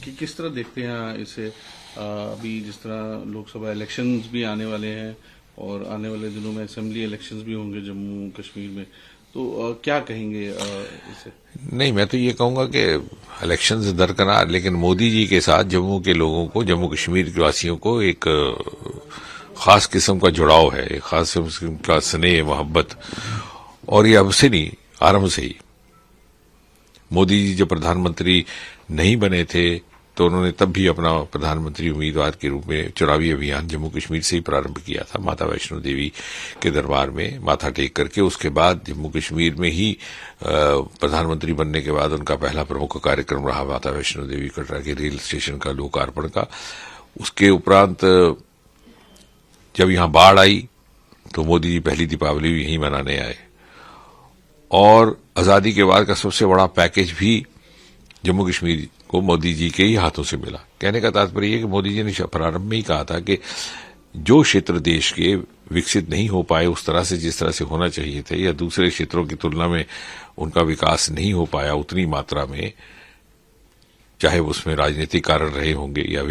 कि किस तरह देखते हैं इसे? अभी जिस तरह लोकसभा इलेक्शंस भी आने वाले हैं और आने वाले दिनों में असेंबली इलेक्शंस भी होंगे जम्मू कश्मीर में, तो क्या कहेंगे इसे? नहीं, मैं तो ये कहूंगा कि इलेक्शंस दरकिनार, लेकिन मोदी जी के साथ जम्मू के लोगों को, जम्मू कश्मीर के वासियों को एक खास किस्म का जुड़ाव है, एक खास किस्म का स्नेह मोहब्बत। और ये अब से नहीं, आरंभ से ही। मोदी जी जब प्रधानमंत्री नहीं बने थे तो उन्होंने तब भी अपना प्रधानमंत्री उम्मीदवार के रूप में चुनावी अभियान जम्मू कश्मीर से ही प्रारंभ किया था, माता वैष्णो देवी के दरबार में माथा टेक करके। उसके बाद जम्मू कश्मीर में ही प्रधानमंत्री बनने के बाद उनका पहला प्रमुख कार्यक्रम रहा माता वैष्णो देवी कटरा के रेल स्टेशन का लोकार्पण का। उसके उपरांत जब यहां बाढ़ आई तो मोदी जी पहली दीपावली भी यहीं मनाने आए, और आजादी के बाद का सबसे बड़ा पैकेज भी जम्मू कश्मीर को मोदी जी के ही हाथों से मिला। कहने का तात्पर्य है कि मोदी जी ने प्रारंभ में ही कहा था कि जो क्षेत्र देश के विकसित नहीं हो पाए उस तरह से, जिस तरह से होना चाहिए थे, या दूसरे क्षेत्रों की तुलना में उनका विकास नहीं हो पाया उतनी मात्रा में, चाहे उसमें राजनीतिक कारण रहे होंगे या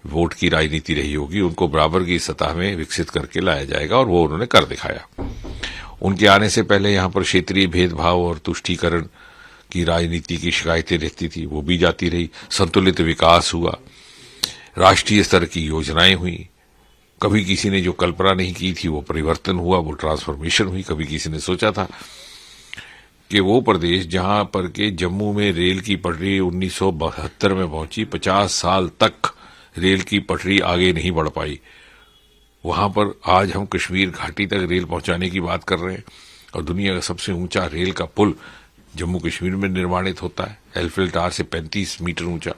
वोट की राजनीति रही होगी, उनको बराबर की सतह में विकसित करके लाया जाएगा, और वो उन्होंने कर दिखाया। उनके आने से पहले यहां पर क्षेत्रीय भेदभाव और तुष्टीकरण की राजनीति की शिकायतें रहती थी, वो भी जाती रही। संतुलित विकास हुआ, राष्ट्रीय स्तर की योजनाएं हुई, कभी किसी ने जो कल्पना नहीं की थी वो परिवर्तन हुआ, वो ट्रांसफॉर्मेशन हुई। कभी किसी ने सोचा था कि वो प्रदेश जहां पर के जम्मू में रेल की पटरी 1972 में पहुंची, 50 साल तक रेल की पटरी आगे नहीं बढ़ पाई, वहां पर आज हम कश्मीर घाटी तक रेल पहुंचाने की बात कर रहे हैं, और दुनिया का सबसे ऊंचा रेल का पुल जम्मू कश्मीर में निर्माणित होता है, एल्फिल टावर से 35 मीटर ऊंचा।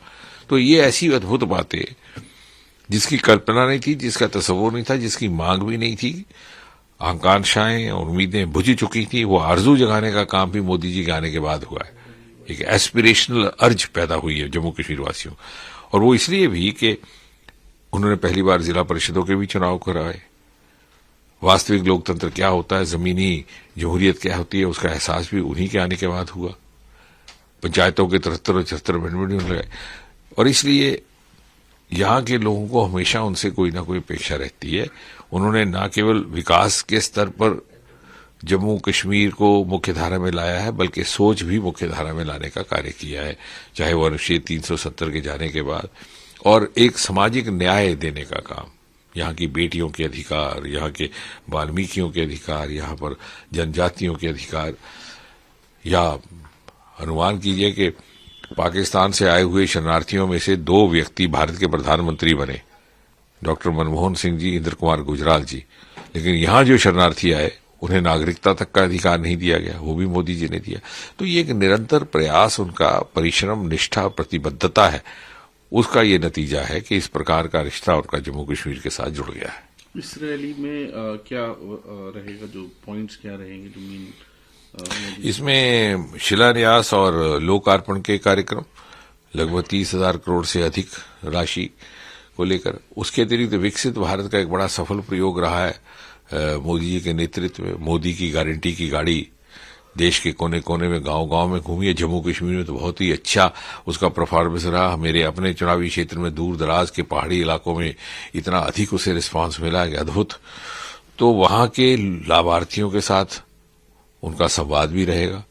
तो ये ऐसी अद्भुत बातें जिसकी कल्पना नहीं थी, जिसका तस्वुर नहीं था, जिसकी मांग भी नहीं थी, आकांक्षाएं और उम्मीदें बुझ चुकी थी, वो आरजू जगाने का काम भी मोदी जी के आने के बाद हुआ है। एक एस्पिरेशनल अर्ज पैदा हुई है जम्मू कश्मीर वासियों, और वो इसलिए भी कि उन्होंने पहली बार जिला परिषदों के भी चुनाव कराए। वास्तविक लोकतंत्र क्या होता है, जमीनी जमहूरियत क्या होती है, उसका एहसास भी उन्हीं के आने के बाद हुआ। पंचायतों के 73 और 74 मिनट भी लगाए, और इसलिए यहां के लोगों को हमेशा उनसे कोई ना कोई अपेक्षा रहती है। उन्होंने न केवल विकास के स्तर पर जम्मू कश्मीर को मुख्य धारा में लाया है, बल्कि सोच भी मुख्य धारा में लाने का कार्य किया है, चाहे वो अनुच्छेद 370 के जाने के बाद, और एक सामाजिक न्याय देने का काम। यहाँ की बेटियों के अधिकार, यहाँ के वाल्मीकियों के अधिकार, यहाँ पर जनजातियों के अधिकार, या अनुमान कीजिए कि पाकिस्तान से आए हुए शरणार्थियों में से 2 व्यक्ति भारत के प्रधानमंत्री बने, डॉक्टर मनमोहन सिंह जी, इंद्र कुमार गुजराल जी, लेकिन यहाँ जो शरणार्थी आए उन्हें नागरिकता तक का अधिकार नहीं दिया गया, वो भी मोदी जी ने दिया। तो ये एक निरंतर प्रयास, उनका परिश्रम, निष्ठा, प्रतिबद्धता है, उसका ये नतीजा है कि इस प्रकार का रिश्ता उनका जम्मू कश्मीर के साथ जुड़ गया है। इस रैली में क्या रहेगा, जो पॉइंट्स क्या रहेंगे जो मेन? इसमें शिलान्यास और लोकार्पण के कार्यक्रम, लगभग 30,000 करोड़ से अधिक राशि को लेकर। उसके अतिरिक्त विकसित भारत का एक बड़ा सफल प्रयोग रहा है मोदी जी के नेतृत्व में। मोदी की गारंटी की गाड़ी देश के कोने कोने में, गांव गांव में घूमी है। जम्मू कश्मीर में तो बहुत ही अच्छा उसका परफॉर्मेंस रहा। मेरे अपने चुनावी क्षेत्र में दूर दराज के पहाड़ी इलाकों में इतना अधिक उसे रिस्पांस मिला है, अद्भुत। तो वहां के लाभार्थियों के साथ उनका संवाद भी रहेगा,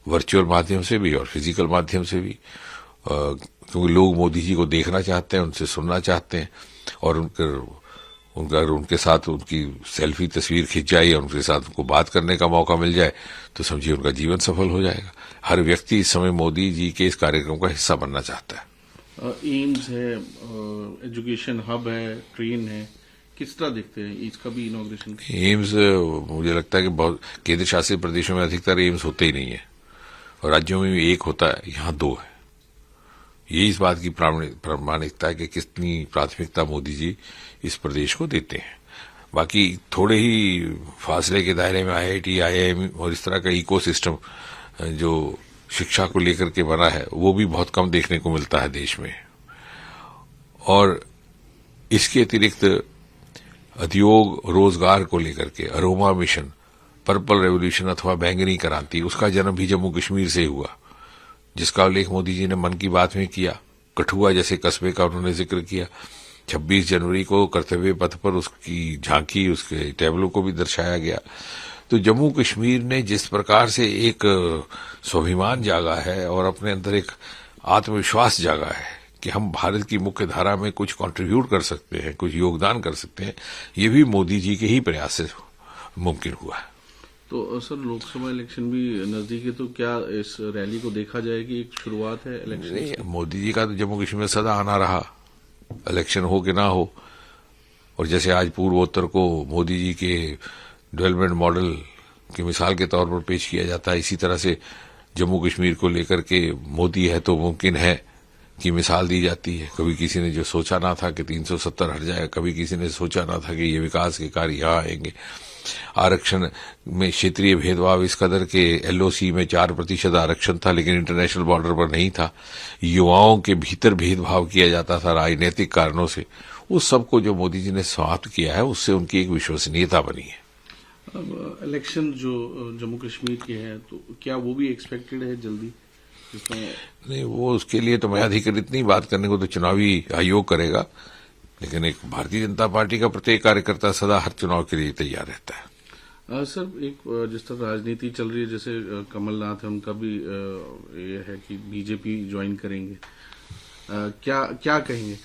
वर्चुअल माध्यम से भी और फिजिकल माध्यम से भी, क्योंकि लोग मोदी जी को देखना चाहते हैं, उनसे सुनना चाहते हैं, और उनके साथ उनकी सेल्फी तस्वीर खिंच जाए और उनके साथ उनको बात करने का मौका मिल जाए तो समझिए उनका जीवन सफल हो जाएगा। हर व्यक्ति इस समय मोदी जी के इस कार्यक्रम का हिस्सा बनना चाहता है। एम्स है, एजुकेशन हब है, ट्रेन है, किस तरह देखते हैं इसका भी इनॉग्रेशन? एम्स, मुझे लगता है कि बहुत केंद्र शासित प्रदेशों में अधिकतर एम्स होते ही नहीं है, और राज्यों में भी 1 होता है, यहाँ 2 है। ये इस बात की प्रामाणिकता है कि कितनी प्राथमिकता मोदी जी इस प्रदेश को देते हैं। बाकी थोड़े ही फासले के दायरे में IIT, IIM और इस तरह का इकोसिस्टम जो शिक्षा को लेकर के बना है, वो भी बहुत कम देखने को मिलता है देश में। और इसके अतिरिक्त उद्योग रोजगार को लेकर के अरोमा मिशन, पर्पल रेवोल्यूशन अथवा बैंगनी क्रांति, उसका जन्म भी जम्मू कश्मीर से हुआ, जिसका उल्लेख मोदी जी ने मन की बात में किया। कठुआ जैसे कस्बे का उन्होंने जिक्र किया। 26 जनवरी को कर्तव्य पथ पर उसकी झांकी, उसके टैबलों को भी दर्शाया गया। तो जम्मू कश्मीर ने जिस प्रकार से एक स्वाभिमान जागा है और अपने अंदर एक आत्मविश्वास जागा है कि हम भारत की मुख्य धारा में कुछ कंट्रीब्यूट कर सकते हैं, कुछ योगदान कर सकते हैं, ये भी मोदी जी के ही प्रयास से मुमकिन हुआ है। तो सर, लोकसभा इलेक्शन भी नजदीक है, तो क्या इस रैली को देखा जाए कि एक शुरुआत है इलेक्शन? नहीं, मोदी जी का तो जम्मू कश्मीर में सदा आना रहा, इलेक्शन हो कि ना हो। और जैसे आज पूर्वोत्तर को मोदी जी के डेवलपमेंट मॉडल की मिसाल के तौर पर पेश किया जाता है, इसी तरह से जम्मू कश्मीर को लेकर के मोदी है तो मुमकिन है की मिसाल दी जाती है। कभी किसी ने जो सोचा ना था कि 370 हट जाए, कभी किसी ने सोचा ना था कि ये विकास के कार्य यहाँ आएंगे। आरक्षण में क्षेत्रीय भेदभाव इस कदर के एलओसी में 4% आरक्षण था, लेकिन इंटरनेशनल बॉर्डर पर नहीं था। युवाओं के भीतर भेदभाव किया जाता था राजनीतिक कारणों से। उस सबको जो मोदी जी ने समाप्त किया है, उससे उनकी एक विश्वसनीयता बनी है। अब इलेक्शन जो जम्मू कश्मीर के हैं, तो क्या वो भी एक्सपेक्टेड है जल्दी? नहीं, वो उसके लिए तो मैं अधिकृत नहीं बात करने को तो चुनावी आयोग करेगा, लेकिन एक भारतीय जनता पार्टी का प्रत्येक कार्यकर्ता सदा हर चुनाव के लिए तैयार रहता है। सर, एक जिस तरह राजनीति चल रही है, जैसे कमलनाथ है, उनका भी ये है कि बीजेपी ज्वाइन करेंगे, क्या कहेंगे?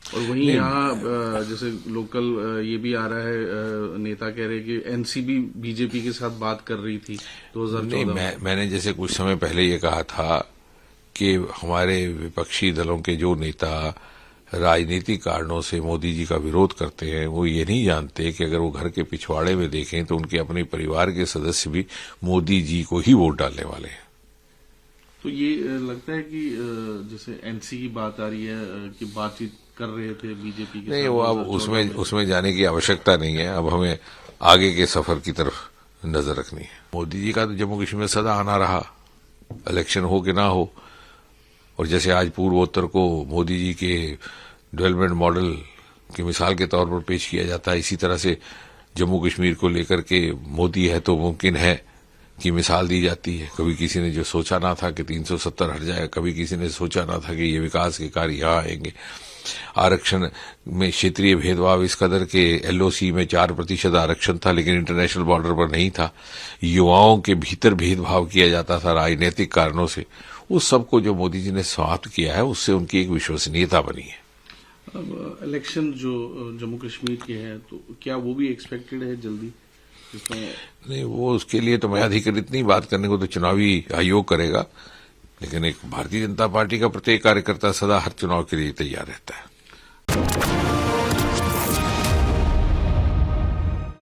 और वहीं यहाँ जैसे लोकल ये भी आ रहा है, नेता कह रहे हैं कि एनसीबी बीजेपी के साथ बात कर रही थी 2014 में। मैंने जैसे कुछ समय पहले ये कहा था कि हमारे विपक्षी दलों के जो नेता राजनीतिक कारणों से मोदी जी का विरोध करते हैं, वो ये नहीं जानते कि अगर वो घर के पिछवाड़े में देखें तो उनके अपने परिवार के सदस्य भी मोदी जी को ही वोट डालने वाले हैं। तो ये लगता है कि जैसे एनसी की बात आ रही है कि बातचीत कर रहे थे बीजेपी के नहीं, वो अब उसमें जाने की आवश्यकता नहीं है। अब हमें आगे के सफर की तरफ नजर रखनी है। मोदी जी का तो जम्मू कश्मीर में सदा आना रहा, इलेक्शन हो कि ना हो। और जैसे आज पूर्वोत्तर को मोदी जी के डेवलपमेंट मॉडल की मिसाल के तौर पर पेश किया जाता है, इसी तरह से जम्मू कश्मीर को लेकर के मोदी है तो मुमकिन है की मिसाल दी जाती है। कभी किसी ने जो सोचा ना था कि 370 हट जाए, कभी किसी ने सोचा ना था कि ये विकास के कार्य यहाँ आएंगे। आरक्षण में क्षेत्रीय भेदभाव इस कदर के एलओसी में 4% आरक्षण था, लेकिन इंटरनेशनल बॉर्डर पर नहीं था। युवाओं के भीतर भेदभाव किया जाता था राजनीतिक कारणों से। उस सबको जो मोदी जी ने समाप्त किया है, उससे उनकी एक विश्वसनीयता बनी है। अब इलेक्शन जो जम्मू कश्मीर के हैं, तो क्या वो भी एक्सपेक्टेड है जल्दी? नहीं, वो उसके लिए तो मैं अधिकृत नहीं बात करने को तो चुनावी आयोग करेगा, लेकिन एक भारतीय जनता पार्टी का प्रत्येक कार्यकर्ता सदा हर चुनाव के लिए तैयार रहता है।